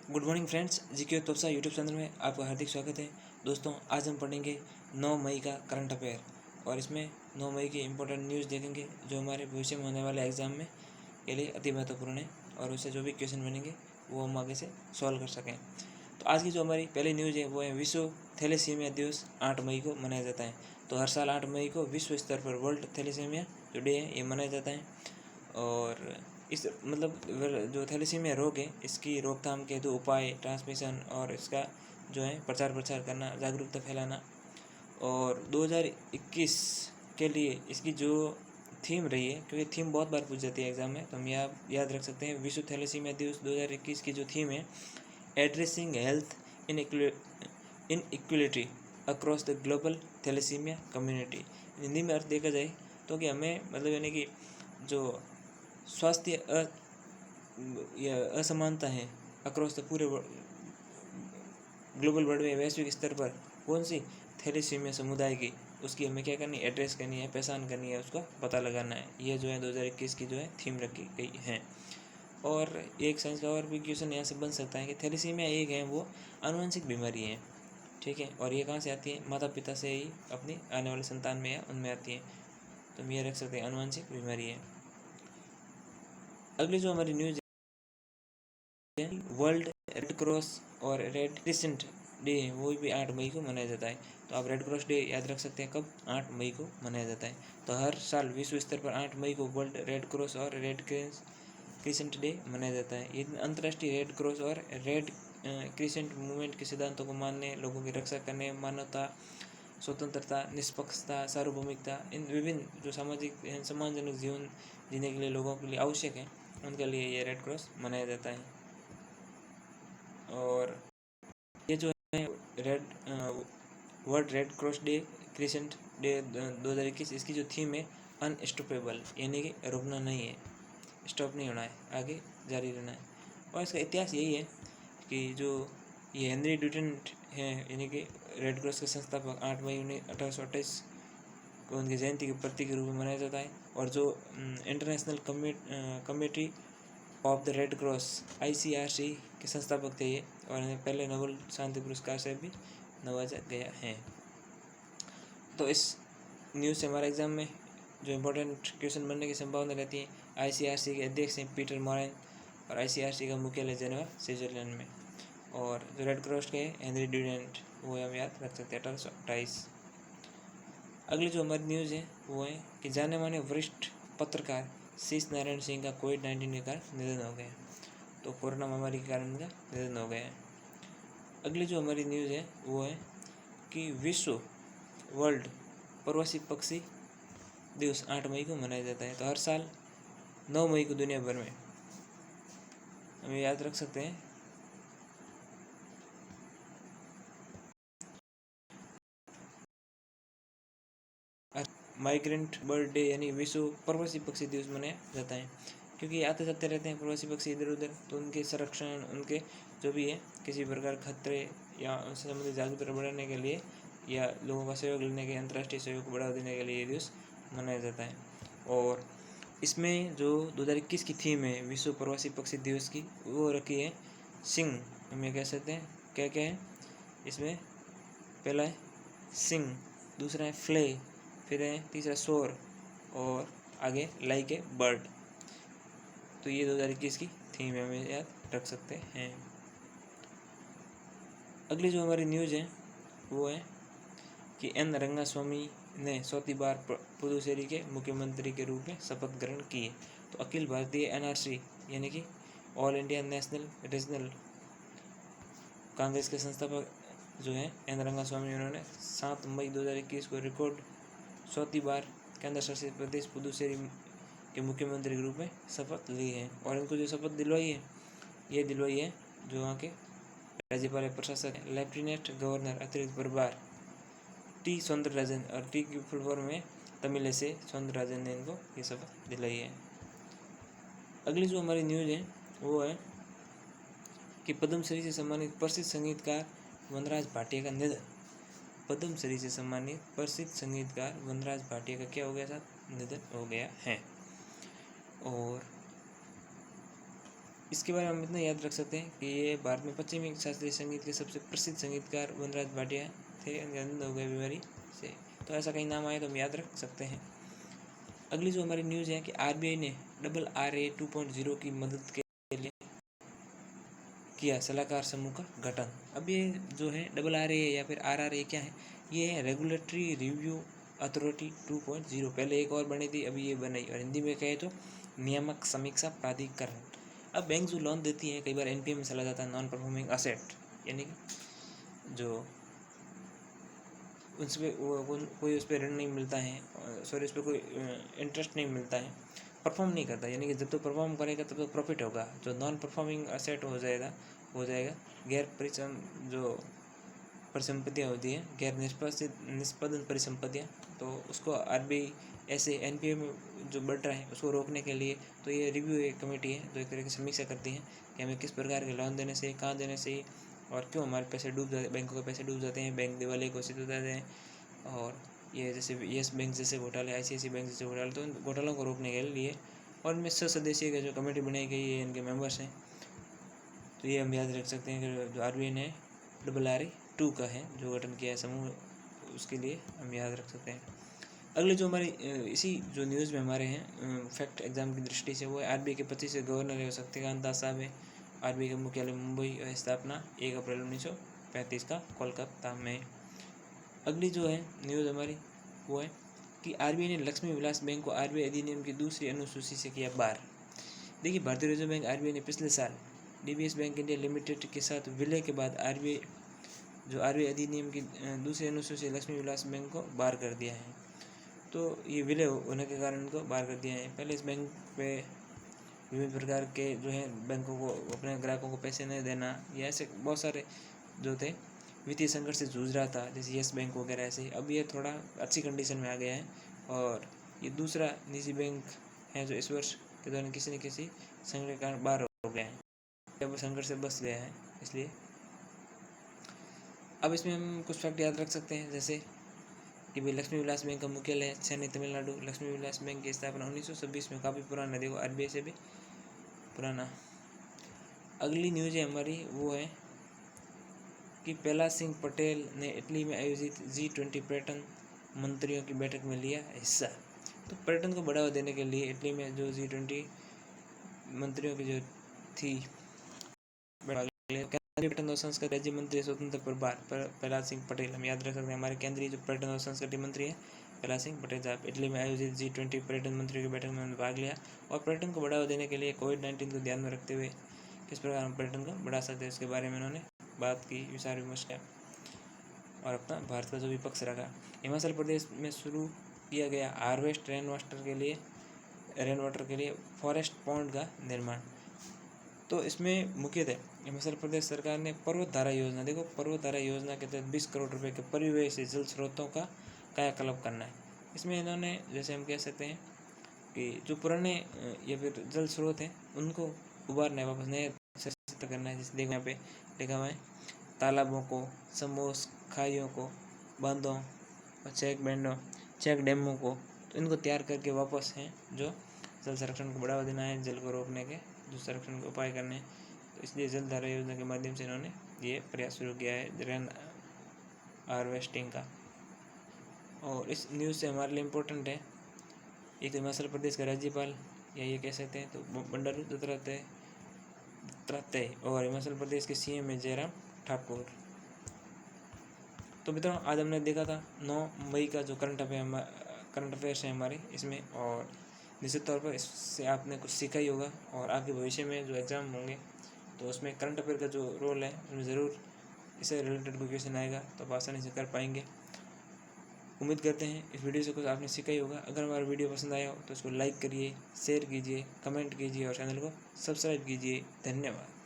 Good morning friends, GK तोपसा YouTube channel में आपका हार्दिक स्वागत है। दोस्तों, आज हम पढ़ेंगे 9 मई का करंट अफेयर और इसमें 9 मई की इम्पोर्टेंट न्यूज़ देखेंगे जो हमारे भविष्य में होने वाले एग्जाम में के लिए अति महत्वपूर्ण है और उससे जो भी क्वेश्चन बनेंगे वो हम आगे से सॉल्व कर सकें। तो आज की जो हमारी पहली न्यूज़ है वो है विश्व थैलेसीमिया दिवस 8 मई को मनाया जाता है। तो हर साल 8 मई को विश्व स्तर पर वर्ल्ड थैलेसीमिया जो डे है ये मनाया जाता है और इस जो थैलेसीमिया रोग है इसकी रोकथाम के दो उपाय, ट्रांसमिशन और इसका जो है प्रचार प्रसार करना, जागरूकता फैलाना। और 2021 के लिए इसकी जो थीम रही है, क्योंकि थीम बहुत बार पूछ जाती है एग्जाम में, तो हम याद रख सकते हैं विश्व थैलेसीमिया दिवस 2021 की जो थीम है addressing health inequality across the global thalassemia community. Hindi में अर्थ देखा जाए तो कि हमें यानी कि जो स्वास्थ्य असमानता है अक्रॉस द पूरे ग्लोबल वर्ल्ड में, वैश्विक स्तर पर कौन सी थैलेसीमिया समुदाय की, उसकी हमें क्या करनी है, एड्रेस करनी है, पहचान करनी है, उसका पता लगाना है। ये जो है 2021 की जो है थीम रखी गई है। और एक साइंस का और भी क्वेश्चन यहाँ से बन सकता है कि थैलेसीमिया एक है वो आनुवंशिक बीमारी है, ठीक है, और ये कहाँ से आती है, माता पिता से ही अपनी आने वाले संतान में या उनमें आती है। तो हम ये रख सकते हैं आनुवंशिक बीमारी है। अगली जो हमारी न्यूज़ है वर्ल्ड रेड क्रॉस और रेड क्रिसेंट डे है, वो भी 8 मई को मनाया जाता है। तो आप रेड क्रॉस डे याद रख सकते हैं कब, 8 मई को मनाया जाता है। तो हर साल विश्व स्तर पर 8 मई को वर्ल्ड रेड क्रॉस और रेड क्रिसेंट डे मनाया जाता है। ये अंतर्राष्ट्रीय रेड क्रॉस और रेड क्रिसेंट मूवमेंट के सिद्धांतों को मानने, लोगों की रक्षा करने, मानवता, स्वतंत्रता, निष्पक्षता, सार्वभौमिकता, इन विभिन्न जो सम्मानजनक जीवन जीने के लिए लोगों के लिए आवश्यक है, उनके लिए ये रेड क्रॉस मनाया जाता है। और ये जो है world red cross day crescent day 2021, इसकी जो थीम है अनस्टॉपेबल, यानी कि रुकना नहीं है, स्टॉप नहीं होना है, आगे जारी रहना है। और इसका इतिहास यही है कि जो ये हेनरी ड्यूटेंट हैं, यानी कि रेड क्रॉस के संस्थापक, 8 मई 1828 को उनकी जयंती के प्रतीक के रूप में मनाया जाता है। और जो international committee of the red cross ICRC के संस्थापक थे ये, और इन्हें पहले नोबेल शांति पुरस्कार से भी नवाजा गया है। तो इस न्यूज़ से हमारे एग्जाम में जो इम्पोर्टेंट क्वेश्चन बनने की संभावना रहती है, ICRC के अध्यक्ष हैं पीटर मोरेन और ICRC का मुख्यालय जेनेवा, स्विट्जरलैंड में। और जो रेड क्रॉस के हेनरी ड्यूडेंट, वो हम याद रख सकते हैं 1828। अगली जो हमारी न्यूज़ है वो है कि जाने माने वरिष्ठ पत्रकार शीश नारायण सिंह का कोविड-19 के कारण निधन हो गया। तो कोरोना महामारी के कारण उनका निधन हो गया है। अगली जो हमारी न्यूज़ है वो है कि विश्व वर्ल्ड प्रवासी पक्षी दिवस 8 मई को मनाया जाता है। तो हर साल 9 मई को दुनिया भर में हमें याद रख सकते हैं माइग्रेंट बर्ड डे, यानी विश्व प्रवासी पक्षी दिवस मनाया जाता है, क्योंकि आते जाते रहते हैं प्रवासी पक्षी इधर उधर, तो उनके संरक्षण, उनके जो भी है किसी प्रकार खतरे या उनसे संबंधित जागरूकता बढ़ाने के लिए या लोगों का सहयोग लेने के, अंतर्राष्ट्रीय सहयोग को बढ़ावा देने के लिए ये दिवस मनाया जाता है। और इसमें जो 2021 की थीम है विश्व प्रवासी पक्षी दिवस की, वो रखी है सिंह, हमें कह सकते हैं क्या क्या है इसमें, पहला है सिंह, दूसरा है फ्ले, फिर है तीसरा शोर, और आगे लाइक ए बर्ड। तो ये 2021 की थीम है, हमें याद रख सकते हैं। अगली जो हमारी न्यूज़ है वो है कि एन रंगास्वामी ने 4थी बार पुदुचेरी के मुख्यमंत्री के रूप में शपथ ग्रहण की है। तो अखिल भारतीय NRC यानी कि all India national regional Congress के संस्थापक जो है एन रंगास्वामी, उन्होंने 7 मई 2021 को रिकॉर्ड 4थी बार केंद्र शासित प्रदेश पुदुचेरी के मुख्यमंत्री के रूप में शपथ ली है। और इनको जो शपथ दिलवाई है, ये दिलवाई है जो वहाँ के राज्यपाल प्रशासक लेफ्टिनेंट गवर्नर अतिरिक्त प्रभार टी सौंदरराजन, और टी की फुल फॉर्म में तमिल से सौंदरराजन ने इनको ये शपथ दिलाई है। अगली जो हमारी न्यूज़ है वो है कि पद्मश्री से सम्मानित प्रसिद्ध संगीतकार वनराज भाटिया का निधन। पद्मश्री से सम्मानित प्रसिद्ध संगीतकार वनराज भाटिया का क्या हो गया साथ, निधन हो गया है। और इसके बारे में हम इतना याद रख सकते हैं कि ये भारत में पश्चिमी शास्त्रीय संगीत के सबसे प्रसिद्ध संगीतकार वनराज भाटिया थे, उनके निधन हो गए बीमारी से। तो ऐसा कहीं नाम आए तो हम याद रख सकते हैं। अगली जो हमारी न्यूज़ है कि आरबीआई ने RRA 2.0 की मदद के लिए किया सलाहकार समूह का गठन। अब ये जो है RRA या फिर RRA क्या है, ये है रेगुलेटरी रिव्यू अथॉरिटी 2.0। पहले एक और बनी थी, अभी ये बनाई, और हिंदी में कहे तो नियामक समीक्षा प्राधिकरण। अब बैंक जो लोन देती है, कई बार एनपीए में चला जाता है, नॉन परफॉर्मिंग असेट, यानी कि जो उस पर कोई उस पर ऋण नहीं मिलता है, सॉरी उस पर कोई इंटरेस्ट नहीं मिलता है, परफॉर्म नहीं करता, यानी कि जब तो परफॉर्म करेगा तब तो प्रॉफिट होगा। जो नॉन परफॉर्मिंग असेट हो जाएगा गैर जो परिसंपत्तियाँ होती हैं, गैर निष्पादन परिसंपत्तियाँ, तो उसको आरबीआई ऐसे एनपीए में जो बढ़ रहा है उसको रोकने के लिए, तो ये रिव्यू एक कमेटी है जो एक तरह की समीक्षा करती है कि हमें किस प्रकार के लोन देने से, कहाँ देने से, और क्यों हमारे पैसे डूब जाते, बैंकों के पैसे डूब जाते हैं, बैंक दिवालिया घोषित हो जाते हैं। और ये जैसे येस बैंक जैसे घोटाले, आईसीआईसी बैंक जैसे घोटाले, तो इन घोटालों को रोकने के लिए और इनमें 6 सदस्यीय का जो कमेटी बनाई गई है, इनके मेंबर्स हैं। तो ये हम याद रख सकते हैं कि जो आरबीआई ने RRA 2 का है जो गठन किया है समूह, उसके लिए हम याद रख सकते हैं। अगले जो हमारी इसी जो न्यूज़ में हमारे हैं फैक्ट एग्जाम की दृष्टि से, वो है आरबीआई के 25 गवर्नर है शक्तिकांत दास साहब है। आरबीआई का मुख्यालय मुंबई और स्थापना 1 अप्रैल 1935 का कोलकाता में। अगली जो है न्यूज़ हमारी वो है कि आरबीआई ने लक्ष्मी विलास बैंक को आरबीआई अधिनियम की दूसरी अनुसूची से किया बाहर। देखिए, भारतीय रिजर्व बैंक आरबीआई ने पिछले साल डीबीएस बैंक इंडिया लिमिटेड के साथ विलय के बाद आरबीआई अधिनियम की दूसरी अनुसूची लक्ष्मी विलास बैंक को बाहर कर दिया है। तो ये विलय होने के कारण इनको बाहर कर दिया है। पहले इस बैंक पे विभिन्न प्रकार के जो है बैंकों को अपने ग्राहकों को पैसे नहीं देना, या ऐसे बहुत सारे जो थे वित्तीय संकट से जूझ रहा था, जैसे येस बैंक वगैरह ऐसे। अब ये थोड़ा अच्छी कंडीशन में आ गया है, और ये दूसरा निजी बैंक है जो इस वर्ष के दौरान किसी न किसी संकट के कारण बाहर हो गया है, जब संकट से बच गया है। इसलिए अब इसमें हम कुछ फैक्ट याद रख सकते हैं, जैसे कि भाई लक्ष्मी विलास बैंक का मुख्यालय चेन्नई तमिलनाडु। लक्ष्मी विलास बैंक की स्थापना 1926 में, काफ़ी पुराना है, देखो आरबीआई से भी पुराना। अगली न्यूज़ है हमारी वो है कि प्रहलाद सिंह पटेल ने इटली में आयोजित G20 पर्यटन मंत्रियों की बैठक में लिया हिस्सा। तो पर्यटन को बढ़ावा देने के लिए इटली में जो G20 मंत्रियों की जो थी पर्यटन और संस्कृति राज्य मंत्री स्वतंत्र प्रभार प्रहलाद सिंह पटेल, हम याद रख सकते हैं हमारे केंद्रीय जो पर्यटन और संस्कृति मंत्री है प्रहलाद सिंह पटेल साहब। इटली में आयोजित G20 पर्यटन मंत्रियों की बैठक में उन्होंने भाग लिया, और पर्यटन को बढ़ावा देने के लिए कोविड-19 को ध्यान में रखते हुए किस प्रकार हम पर्यटन को बढ़ा सकते हैं उसके बारे में उन्होंने बात की, विचार विमर्श किया, और अपना भारत का जो भी पक्ष रखा। हिमाचल प्रदेश में शुरू किया गया हार्वेस्ट रेन वाटर के लिए फॉरेस्ट पॉन्ड का निर्माण। तो इसमें मुख्यतः हिमाचल प्रदेश सरकार ने पर्वतधारा योजना, देखो पर्वतधारा योजना के तहत 20 करोड़ रुपए के परिव्यय से जल स्रोतों का कायाकल्प करना है। इसमें इन्होंने, जैसे हम कह सकते हैं कि जो पुराने या फिर जल स्रोत हैं उनको उबारना है, वापस नए करना है। जैसे देखो यहाँ पे लिखा हुआ है तालाबों को, समोस, खाइयों को, बांधों और चेक डैमों को, तो इनको तैयार करके वापस हैं जो जल संरक्षण को बढ़ावा देना है, जल को रोकने के जो संरक्षण के उपाय करने हैं। तो इसलिए जल धारा योजना के माध्यम से इन्होंने ये प्रयास शुरू किया है रेन हार्वेस्टिंग का। और इस न्यूज़ से हमारे लिए इम्पोर्टेंट है, एक हिमाचल प्रदेश का राज्यपाल या ये कह सकते हैं तो बंडारू दत्तात्रेय और हिमाचल प्रदेश के सीएम है जयराम ठाकुर। तो मित्रों, आज हमने देखा था 9 मई का जो करंट अफेयर्स है हमारे इसमें, और निश्चित तौर पर इससे आपने कुछ सीखा ही होगा, और आगे भविष्य में जो एग्ज़ाम होंगे तो उसमें करंट अफेयर का जो रोल है उसमें ज़रूर इससे रिलेटेड कोई क्वेश्चन आएगा, तो आप आसानी से कर पाएंगे। उम्मीद करते हैं इस वीडियो से कुछ आपने सीखा ही होगा। अगर हमारा वीडियो पसंद आया हो तो इसको लाइक करिए, शेयर कीजिए, कमेंट कीजिए और चैनल को सब्सक्राइब कीजिए। धन्यवाद।